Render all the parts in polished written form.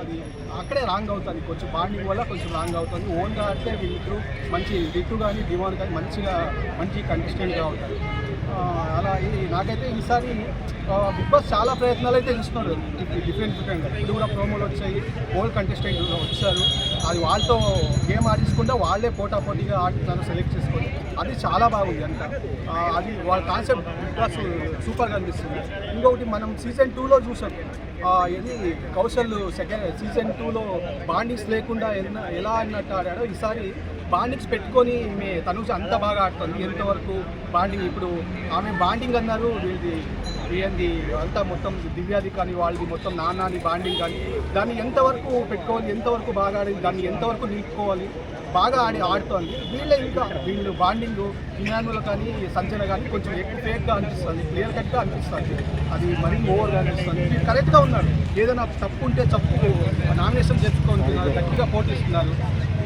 అది అక్కడే రాంగ్ అవుతుంది, కొంచెం బాండింగ్ వల్ల కొంచెం రాంగ్ అవుతుంది. ఓన్గా అంటే వీళ్ళిద్దరు మంచి రిట్టు కానీ డిమాండ్ కానీ మంచి కంటెస్టెంట్గా అవుతారు. అలా నాకైతే ఈసారి బిగ్ బాస్ చాలా ప్రయత్నాలు అయితే చూస్తున్నారు డిఫరెంట్గా. ఇప్పుడు కూడా ప్రోమోలు వచ్చాయి, ఓల్డ్ కంటెస్టెంట్ వచ్చారు, అది వాళ్ళతో గేమ్ ఆడించకుండా వాళ్ళే పోటాపోటీగా ఆడుతున్నారు సెలెక్ట్ చేసుకొని. అది చాలా బాగుంది అంతా. అది వాళ్ళ కాన్సెప్ట్ బిగ్ బాస్ సూపర్గా అనిపిస్తుంది. ఇంకొకటి మనం సీజన్ 2లో చూసాం, ఇది కౌశల్ సీజన్ 2లో బాండింగ్స్ లేకుండా ఎలా అన్నట్టు ఆడాడో ఈసారి బాండింగ్స్ పెట్టుకొని తనుజ అంత బాగా ఆడుతుంది. ఎంతవరకు బాండింగ్, ఇప్పుడు ఆమె బాండింగ్ అన్నారు, వీళ్ళది అంతా మొత్తం దివ్యాది కానీ వాళ్ళది మొత్తం నాన్నని బాండింగ్ కానీ దాన్ని ఎంతవరకు పెట్టుకోవాలి, ఎంతవరకు బాగా ఆడి దాన్ని ఎంతవరకు నిలుపుకోవాలి, బాగా ఆడుతోంది. వీళ్ళు బాండింగ్ ఇమాన్యుల్ కానీ సంజన కానీ కొంచెం ఎక్కువ ఫేక్గా అనిపిస్తుంది, క్లియర్ కట్గా అనిపిస్తుంది, అది మరీ ఓవర్గా అనిపిస్తుంది. వీళ్ళు కరెక్ట్గా ఉన్నారు, ఏదైనా తప్పు ఉంటే తప్పు నామినేషన్ తెచ్చుకుంటున్నారు, గట్టిగా పోటీస్తున్నారు.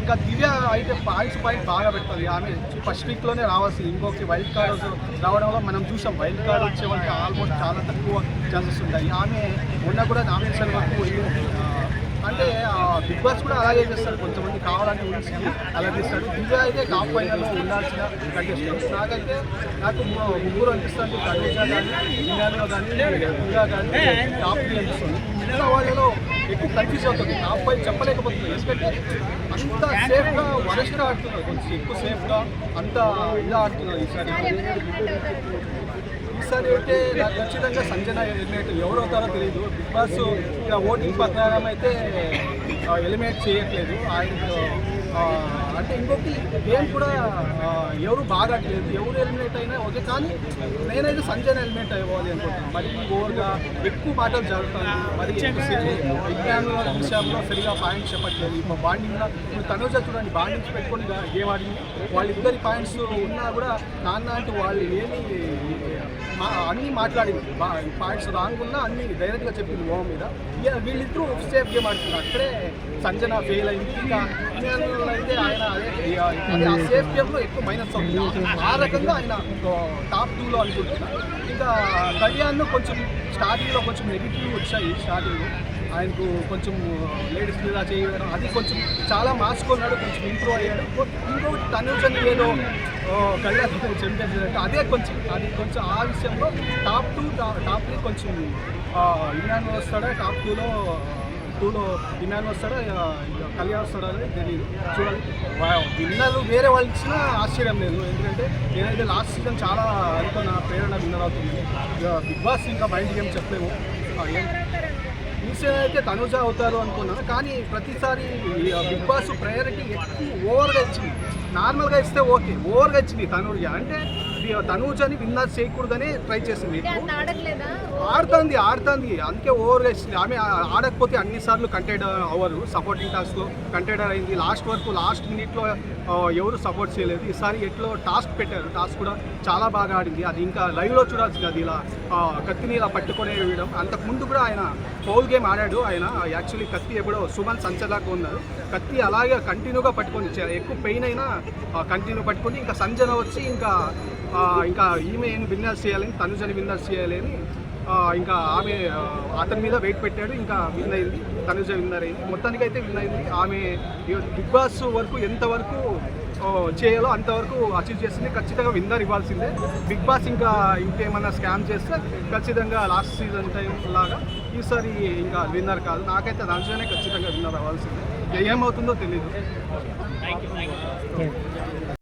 ఇంకా దివ్య అయితే పాయింట్స్ బాగా పెడుతుంది. ఆమె ఫస్ట్ వీక్లోనే రావాల్సింది, ఇంకొకటి వైల్డ్ కార్డ్ రావడం వల్ల మనం చూసాం వైల్డ్ కార్డ్ వచ్చే వాళ్ళకి ఆల్మోస్ట్ చాలా తక్కువ ఛాన్సెస్ ఉంటాయి. ఆమె మొన్న కూడా నామినేషన్ వరకు అంటే బిగ్ బాస్ కూడా అలాగే చేస్తారు, కొంతమంది కావాలని ఊహించి అలా చేస్తారు. దివ్య అయితే టాప్ ఫైనల్లో ఉండాల్సిన కంటెస్టెంట్స్. నాకు ముగ్గురు అనిపిస్తుంది, తనుజ కానీ ఇండియాలో కానీ దివ్య కానీ టాప్ 3 అనిపిస్తుంది. మిగతా వాళ్ళలో ఎక్కువ కన్ఫ్యూజ్ అవుతుంది, టాప్ 5 చెప్పలేకపోతుంది. ఎందుకంటే అంత సేఫ్గా వరస్ట్గా ఆడుతున్నారు, కొంచెం ఎక్కువ సేఫ్గా అంత ఇలా ఆడుతున్నారు. ఈసారి అయితే నాకు ఖచ్చితంగా సంజన ఎలిమినేట్ ఎవరవుతారో తెలియదు. బిగ్ బాస్ ఇలా ఓటింగ్ ప్రకారం అయితే ఎలిమినేట్ చేయట్లేదు ఆయనకు. అంటే ఇంకొకటి గేమ్ కూడా ఎవరు బాగాట్లేదు, ఎవరు ఎలిమినేట్ అయినా ఓకే, కానీ నేనైతే సంజన ఎలిమినేట్ అవ్వాలి అనుకుంటున్నాను. మరి ఓవర్గా ఎక్కువ మాటలు జరుగుతుంది, మరి విజ్ఞాన విషయంలో సరిగా పాయింట్స్ చెప్పట్లేదు. ఇప్పుడు బాండింగ్లో ఇప్పుడు తనుజ చూడండి, బాండింగ్స్ పెట్టుకొని గేమ్ ఆడింది, వాళ్ళిద్దరి పాయింట్స్ ఉన్నా కూడా నాన్న అంటూ వాళ్ళు అన్నీ మాట్లాడింది, పాయింట్స్ రాంగ్ ఉన్నా అన్నీ డైరెక్ట్గా చెప్పింది ఓం మీద. వీళ్ళిద్దరూ సేఫ్ గేమ్ ఆడుతున్నారు, అక్కడే సంజన ఫెయిల్ అయింది. ఇంకా అయితే ఆయన అదే ఆ సేఫ్ గేమ్లో ఎక్కువ మైనస్ అవుతుంది. ఆ రకంగా ఆయన టాప్ 2లో అనుకుంటున్నారు. ఇంకా కళ్యాణ్ కొంచెం స్టార్టింగ్లో కొంచెం నెగిటివ్ వచ్చాయి, స్టార్టింగ్లో ఆయనకు కొంచెం లేడీస్ మీద చేయడం అది కొంచెం చాలా మార్చుకున్నాడు, కొంచెం ఇంప్రూవ్ అయ్యాడు. ఇంకొకటి తనుజని ఏదో కళ్యాణ్ చెంపేసినట్టు అది కొంచెం ఆ విషయంలో టాప్ 3 కొంచెం ఇమాన్యుల్ వస్తాడా, టాప్ 2లో ఇమాన్యుల్ వస్తాడా కళ్యాణ్ వస్తాడా అనేది తెలియదు, చూడాలి. విన్నర్ వేరే వాళ్ళు ఇచ్చినా ఆశ్చర్యం లేదు, ఎందుకంటే నేనైతే లాస్ట్ సీజన్ చాలా అనుకున్న ప్రేరణ విన్నర్ అవుతుంది. బిగ్ బాస్ ఇంకా మైండ్ గేమ్ చెప్పలేము. ఈసారి అయితే తనుజ అవుతారు అనుకున్నాను, కానీ ప్రతిసారి బిగ్ బాస్ ప్రయారిటీ ఎక్కువ ఓవర్గా ఇచ్చింది. నార్మల్గా ఇస్తే ఓకే, ఓవర్గా ఇచ్చింది తనుజ. అంటే తనుజని విన్నర్ చేయకూడదని ట్రై చేసింది. ఆడుతుంది అందుకే ఓవర్గా ఇచ్చింది. ఆమె ఆడకపోతే అన్నిసార్లు కంటెండర్ అవ్వరు, సపోర్టింగ్ టాస్క్లో కంటెండర్ అయింది. లాస్ట్ మినిట్లో ఎవరు సపోర్ట్ చేయలేదు. ఈసారి ఎట్లో టాస్క్ పెట్టారు, టాస్క్ కూడా చాలా బాగా ఆడింది. అది ఇంకా లైవ్లో చూడాల్సింది, అది ఇలా కత్తిని ఇలా పట్టుకునే వేయడం. అంతకుముందు కూడా ఆయన ఫౌల్ గేమ్ ఆడాడు. ఆయన యాక్చువల్లీ కత్తి ఎప్పుడో సుమన్ సంచలాగా ఉన్నారు, కత్తి అలాగే కంటిన్యూగా పట్టుకొని ఎక్కువ పెయిన్ అయినా కంటిన్యూ పట్టుకొని ఇంకా సంజన వచ్చి ఇంకా ఈమె విన్నర్స్ చేయాలని, తనుజని విన్నర్స్ చేయాలని ఇంకా ఆమె అతని మీద వెయిట్ పెట్టాడు. ఇంకా విన్ అయింది, తనుజ విన్నర్ అయింది. మొత్తానికైతే విన్ అయింది. ఆమె బిగ్ బాస్ వరకు ఎంతవరకు చేయాలో అంతవరకు అచీవ్ చేసింది. ఖచ్చితంగా విన్నర్ ఇవ్వాల్సిందే. బిగ్ బాస్ ఇంకేమన్నా స్కామ్ చేస్తే ఖచ్చితంగా లాస్ట్ సీజన్ టైం లాగా ఈసారి ఇంకా విన్నర్ కాదు. నాకైతే తనుజనే ఖచ్చితంగా విన్నర్ అవ్వాల్సిందే. ఏమవుతుందో తెలీదు.